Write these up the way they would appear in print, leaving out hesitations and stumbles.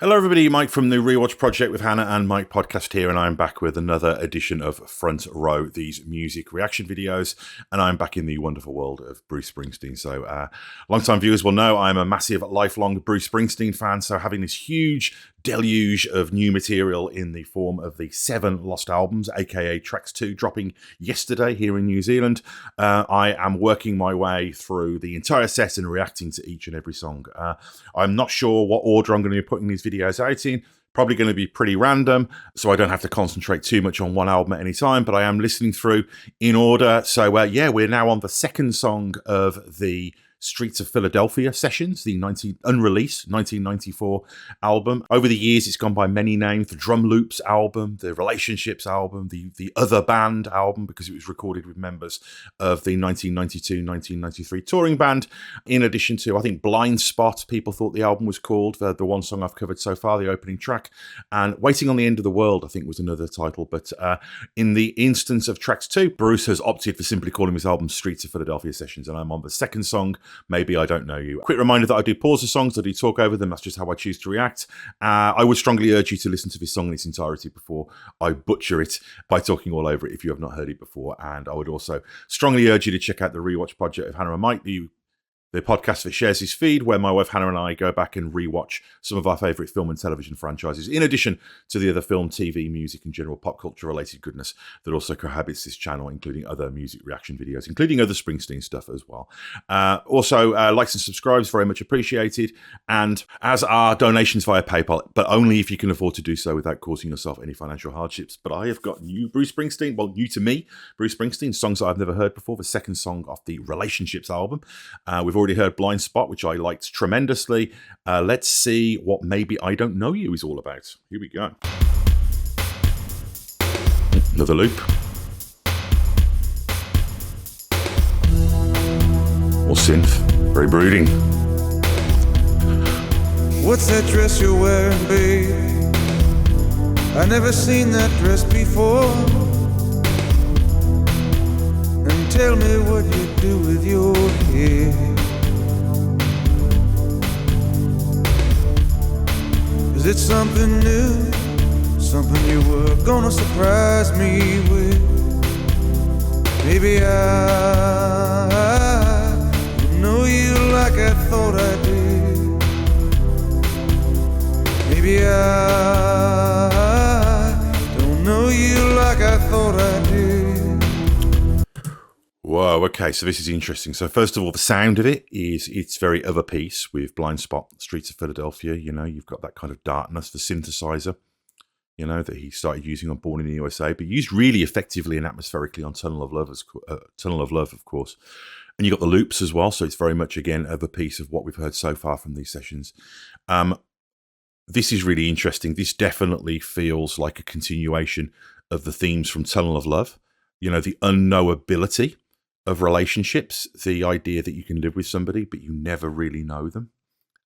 Hello everybody, Mike from the Rewatch Project with Hannah and Mike podcast here, and I'm back with another edition of Front Row, these music reaction videos, and I'm back in the wonderful world of Bruce Springsteen. So long-time viewers will know I'm a massive, lifelong Bruce Springsteen fan, so having this huge deluge of new material in the form of the 7 lost albums, aka Tracks 2, dropping yesterday here in New Zealand. I am working my way through the entire set and reacting to each and every song. I'm not sure what order I'm going to be putting these videos out in. Probably going to be pretty random, so I don't have to concentrate too much on one album at any time, but I am listening through in order. So yeah, we're now on the second song of the Streets of Philadelphia sessions, the unreleased 1994 album. Over the years, it's gone by many names: the Drum Loops album, the Relationships album, the Other Band album, because it was recorded with members of the 1992-1993 touring band. In addition to, I think, Blind Spot, people thought the album was called, the one song I've covered so far, the opening track. And Waiting on the End of the World, I think, was another title. But in the instance of Tracks 2, Bruce has opted for simply calling his album Streets of Philadelphia Sessions, and I'm on the second song, Maybe I Don't Know You. Quick reminder that I do pause the songs, I do talk over them, that's just how I choose to react. I would strongly urge you to listen to this song in its entirety before I butcher it by talking all over it if you have not heard it before. And I would also strongly urge you to check out the Rewatch Project of Hannah and Mike, the podcast that shares his feed, where my wife Hannah and I go back and rewatch some of our favourite film and television franchises, in addition to the other film, TV, music, and general pop culture related goodness that also cohabits this channel, including other music reaction videos, including other Springsteen stuff as well. Also, likes and subscribes, very much appreciated, and as are donations via PayPal, but only if you can afford to do so without causing yourself any financial hardships. But I have got new Bruce Springsteen, well, new to me, Bruce Springsteen, songs that I've never heard before, the second song off the Relationships album. We've already heard Blind Spot, which I liked tremendously. Let's see what Maybe I Don't Know You is all about. Here we go. Another loop. More synth. Very brooding. What's that dress you're wearing, babe? I never seen that dress before. And tell me what you do with your hair. Is it something new? Something you were gonna surprise me with? Maybe I don't know you like I thought I did. Maybe I don't know you like I thought I did. Whoa, okay, so this is interesting. So first of all, the sound of it it's very of a piece with Blind Spot, Streets of Philadelphia. You know, you've got that kind of darkness, the synthesizer, you know, that he started using on Born in the USA, but used really effectively and atmospherically on Tunnel of Love, of course. And you got the loops as well, so it's very much, again, of a piece of what we've heard so far from these sessions. This is really interesting. This definitely feels like a continuation of the themes from Tunnel of Love. You know, the unknowability of relationships, the idea that you can live with somebody but you never really know them,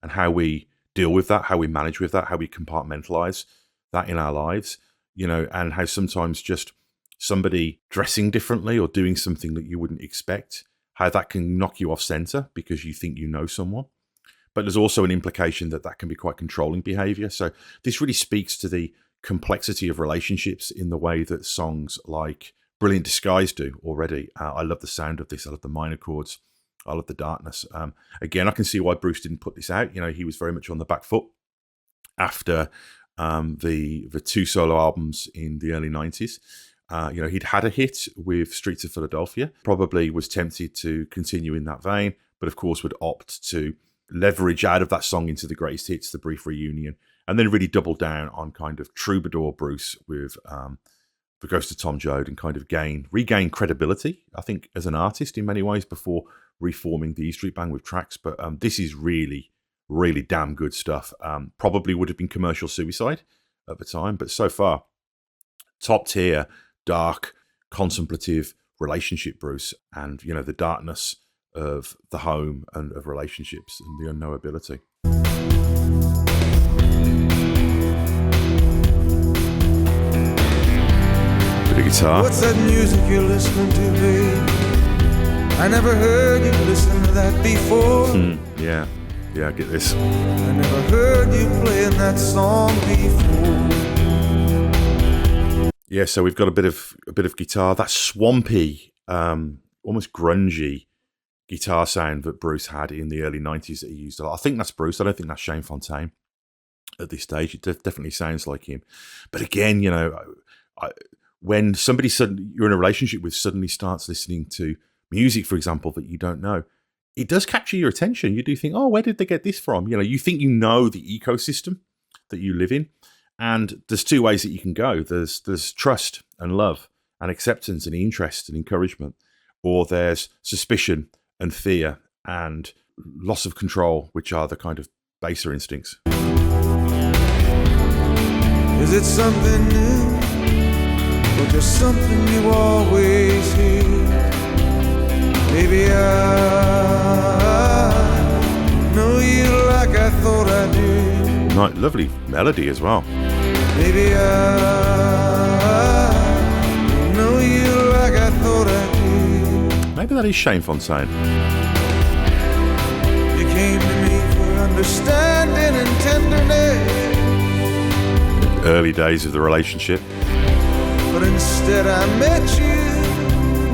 and how we deal with that, how we manage with that, how we compartmentalize that in our lives, you know, and how sometimes just somebody dressing differently or doing something that you wouldn't expect, how that can knock you off center because you think you know someone. But there's also an implication that that can be quite controlling behavior. So this really speaks to the complexity of relationships in the way that songs like Brilliant Disguise do already. I love the sound of this. I love the minor chords. I love the darkness. Again, I can see why Bruce didn't put this out. You know, he was very much on the back foot after the 2 solo albums in the early 90s. You know, he'd had a hit with Streets of Philadelphia, probably was tempted to continue in that vein, but of course would opt to leverage out of that song into the greatest hits, The Brief Reunion, and then really double down on kind of troubadour Bruce with The Ghost of Tom Joad, and kind of regain credibility, I think, as an artist in many ways before reforming the E Street Band with Tracks. But this is really, really damn good stuff. Probably would have been commercial suicide at the time, but so far, top tier, dark, contemplative relationship Bruce, and, you know, the darkness of the home and of relationships and the unknowability. Guitar. What's that music you're listening to, babe? I never heard you listen to that before. Yeah. Yeah, get this. I never heard you playing that song before. Yeah, so we've got a bit of guitar. That swampy, almost grungy guitar sound that Bruce had in the early 90s that he used a lot. I think that's Bruce. I don't think that's Shane Fontaine at this stage. It definitely sounds like him. But again, you know, when somebody you're in a relationship with suddenly starts listening to music, for example, that you don't know, it does capture your attention. You do think, oh, where did they get this from? You know, you think you know the ecosystem that you live in. And there's two ways that you can go. There's trust and love and acceptance and interest and encouragement. Or there's suspicion and fear and loss of control, which are the kind of baser instincts. Is it something new or just something you always hear? Maybe I know you like I thought I did. Lovely melody as well. Maybe I know you like I thought I did. Maybe that is Shane Fontaine. You came to me for understanding and tenderness. Early days of the relationship. But instead I met you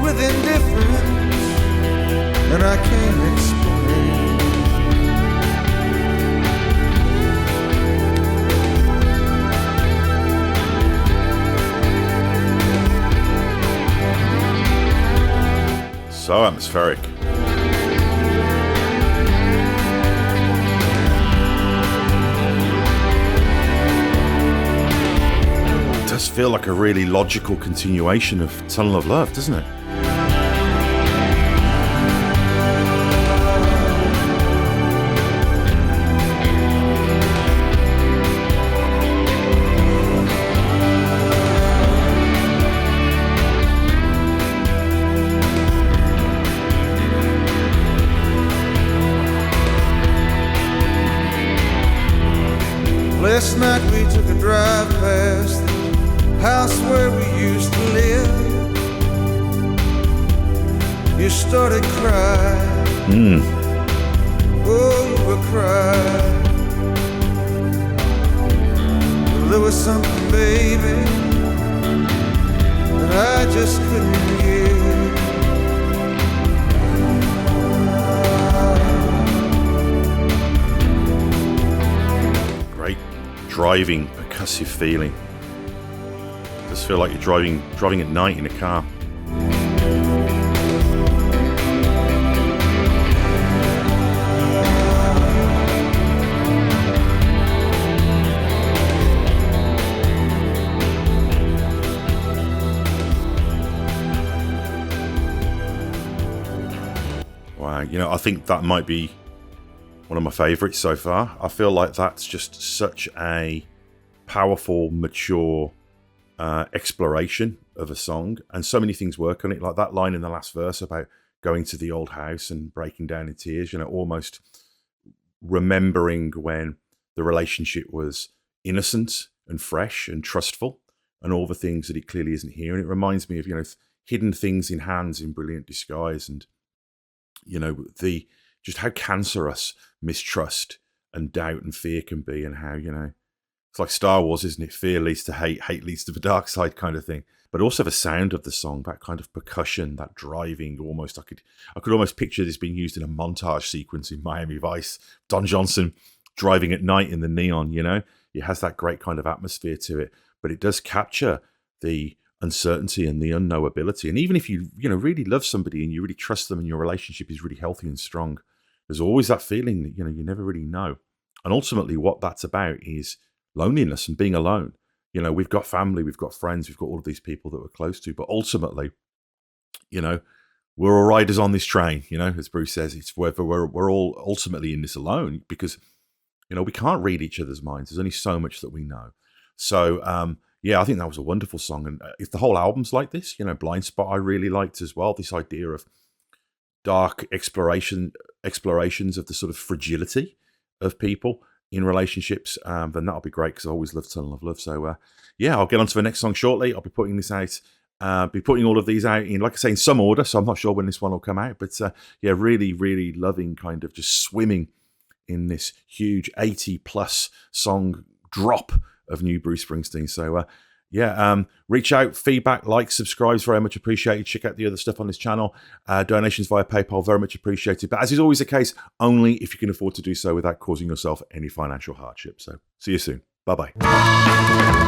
with indifference, and I can't explain. So atmospheric. It does feel like a really logical continuation of Tunnel of Love, doesn't it? Last night we took a drive past the house where we used to live. You started crying. Oh, you were crying. Well, there was something, baby, that I just couldn't get. Driving, percussive feeling. It does feel like you're driving at night in a car. Wow, you know, I think that might be one of my favourites so far. I feel like that's just such a powerful, mature exploration of a song, and so many things work on it. Like that line in the last verse about going to the old house and breaking down in tears, you know, almost remembering when the relationship was innocent and fresh and trustful, and all the things that it clearly isn't here. And it reminds me of, you know, hidden things in hands in brilliant disguise, and, you know, just how cancerous mistrust and doubt and fear can be, and how, you know, it's like Star Wars, isn't it? Fear leads to hate, hate leads to the dark side kind of thing. But also the sound of the song, that kind of percussion, that driving, almost I could almost picture this being used in a montage sequence in Miami Vice. Don Johnson driving at night in the neon, you know? It has that great kind of atmosphere to it, but it does capture the uncertainty and the unknowability. And even if you really love somebody and you really trust them and your relationship is really healthy and strong, there's always that feeling that, you know, you never really know. And ultimately what that's about is loneliness and being alone. You know, we've got family, we've got friends, we've got all of these people that we're close to, but ultimately, you know, we're all riders on this train, you know, as Bruce says, it's whether we're all ultimately in this alone, because, you know, we can't read each other's minds. There's only so much that we know. So, yeah, I think that was a wonderful song. And if the whole album's like this, you know, Blind Spot I really liked as well, this idea of dark explorations of the sort of fragility of people in relationships, then that'll be great, because I always love Tunnel of Love. So yeah, I'll get on to the next song shortly. I'll be putting this out, be putting all of these out in, like I say, in some order, so I'm not sure when this one will come out, but yeah, really, really loving kind of just swimming in this huge 80-plus song drop of new Bruce Springsteen. So, reach out, feedback, like, subscribe is very much appreciated. Check out the other stuff on this channel. Donations via PayPal, very much appreciated. But as is always the case, only if you can afford to do so without causing yourself any financial hardship. So see you soon. Bye-bye.